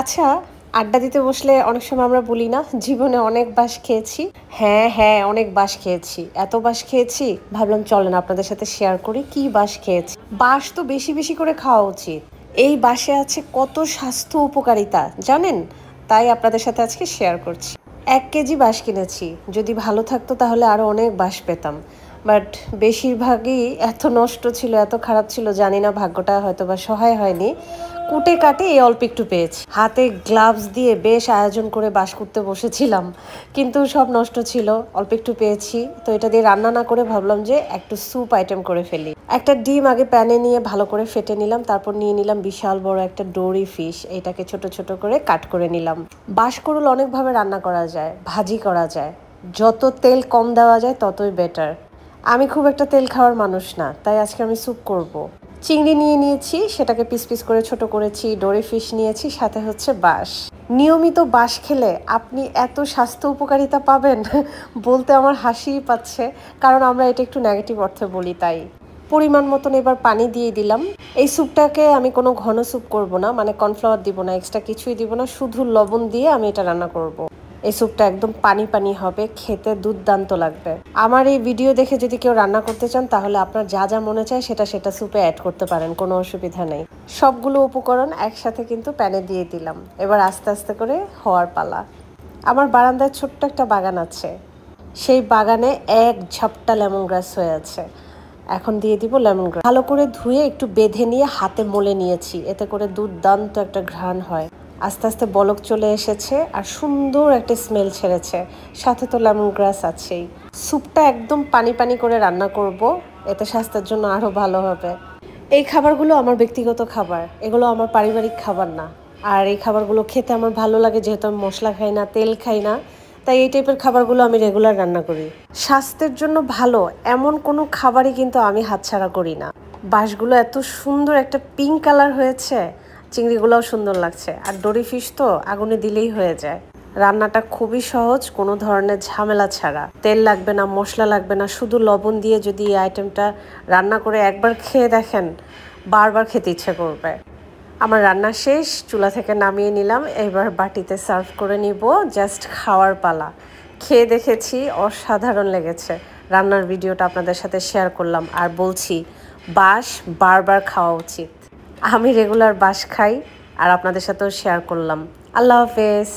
আচ্ছা, আড্ডা দিতে বসলে অনেক সময় আমরা বলি না জীবনে অনেক বাঁশ খেয়েছি। হ্যাঁ, হ্যাঁ, অনেক বাঁশ খেয়েছি। এত বাঁশ খেয়েছি ভাবলাম চলেন আপনাদের সাথে শেয়ার করি কি বাঁশ খেয়েছি। বাঁশ তো বেশি, বেশি করে খাওয়া উচিত। এই বাঁশে আছে কত স্বাস্থ্য উপকারিতা জানেন? তাই আপনাদের সাথে আজকে শেয়ার করছি। ১ কেজি বাঁশ কিনেছি। যদি ভালো থাকতো তাহলে আরো অনেক বাঁশ পেতাম। বাট বেশিরভাগই এত নষ্ট ছিল, এত খারাপ ছিল জানি না ভাগ্যটা হয়তোবা সহায় হয়নি। কুটে কাটে এই অল্প একটু পেয়েছি। হাতে গ্লাভস দিয়ে বেশ আয়োজন করে বাঁশ করতে বসেছিলাম, কিন্তু সব নষ্ট ছিল। অল্প একটু পেয়েছি, তো এটা দিয়ে রান্না না করে ভাবলাম যে একটু স্যুপ আইটেম করে ফেলি। একটা ডিম আগে প্যানে নিয়ে ভালো করে ফেটে নিলাম, তারপর নিয়ে নিলাম বিশাল বড় একটা ডোরি ফিশ। এটাকে ছোট ছোট করে কাট করে নিলাম। বাঁশকরুল অনেকভাবে রান্না করা যায়, ভাজি করা যায়। যত তেল কম দেওয়া যায় ততই বেটার। আমি খুব একটা তেল খাওয়ার মানুষ না, তাই আজকে আমি স্যুপ করব। চিংড়ি নিয়ে নিয়েছি, সেটাকে পিস পিস করে ছোট করেছি। ডোরি ফিশ নিয়েছি, সাথে হচ্ছে বাঁশ। নিয়মিত বাঁশ খেলে আপনি এত স্বাস্থ্য উপকারিতা পাবেন বলতে আমার হাসিই পাচ্ছে, কারণ আমরা এটা একটু নেগেটিভ অর্থে বলি তাই। পরিমাণ মতন এবার পানি দিয়ে দিলাম। এই স্যুপটাকে আমি কোনো ঘন স্যুপ করব না, মানে কর্নফ্লাওয়ার দিব না, এক্সট্রা কিছুই দিব না, শুধু লবণ দিয়ে আমি এটা রান্না করব। এই স্যুপটা একদম পানি পানি হবে, খেতে দুর্দান্ত লাগবে। আমার এই ভিডিও দেখে যদি কেউ রান্না করতে চান তাহলে আপনার যা যা মনে চায় সেটা সেটা স্যুপে অ্যাড করতে পারেন, কোনো অসুবিধা নেই। সবগুলো উপকরণ একসাথে কিন্তু প্যানে দিয়ে দিলাম। এবার আস্তে আস্তে করে হওয়ার পালা। আমার বারান্দায় ছোট্ট একটা বাগান আছে, সেই বাগানে এক ঝাপটা লেমন গ্রাস হয়ে আছে। এখন দিয়ে দিব লেমন গ্রাস। ভালো করে ধুয়ে একটু বেঁধে নিয়ে হাতে মলে নিয়েছি, এতে করে দুর্দান্ত একটা ঘ্রাণ হয়। আস্তে আস্তে বলক চলে এসেছে আর সুন্দর একটা স্মেল ছেড়েছে, সাথে তো লেমন গ্রাস আছেই। স্যুপটা একদম পানি পানি করে রান্না করব, এতে স্বাস্থ্যের জন্য আরও ভালো হবে। এই খাবারগুলো আমার ব্যক্তিগত খাবার, এগুলো আমার পারিবারিক খাবার না। আর এই খাবারগুলো খেতে আমার ভালো লাগে, যেহেতু আমি মশলা খাই না, তেল খাই না, তাই এই টাইপের খাবারগুলো আমি রেগুলার রান্না করি। স্বাস্থ্যের জন্য ভালো এমন কোনো খাবারই কিন্তু আমি হাতছাড়া করি না। বাঁশগুলো এত সুন্দর একটা পিঙ্ক কালার হয়েছে, চিংড়িগুলোও সুন্দর লাগছে, আর ডোরি ফিশ তো আগুনে দিলেই হয়ে যায়। রান্নাটা খুবই সহজ, কোনো ধরনের ঝামেলা ছাড়া। তেল লাগবে না, মশলা লাগবে না, শুধু লবণ দিয়ে যদি এই আইটেমটা রান্না করে একবার খেয়ে দেখেন বারবার খেতে ইচ্ছে করবে। আমার রান্না শেষ, চুলা থেকে নামিয়ে নিলাম, এবার বাটিতে সার্ভ করে নিব, জাস্ট খাওয়ার পালা। খেয়ে দেখেছি, অসাধারণ লেগেছে। রান্নার ভিডিওটা আপনাদের সাথে শেয়ার করলাম আর বলছি বাঁশ বারবার খাওয়া উচিত। আমি রেগুলার বাঁশ খাই আর আপনাদের সাথেও শেয়ার করলাম। আল্লাহ হাফেজ।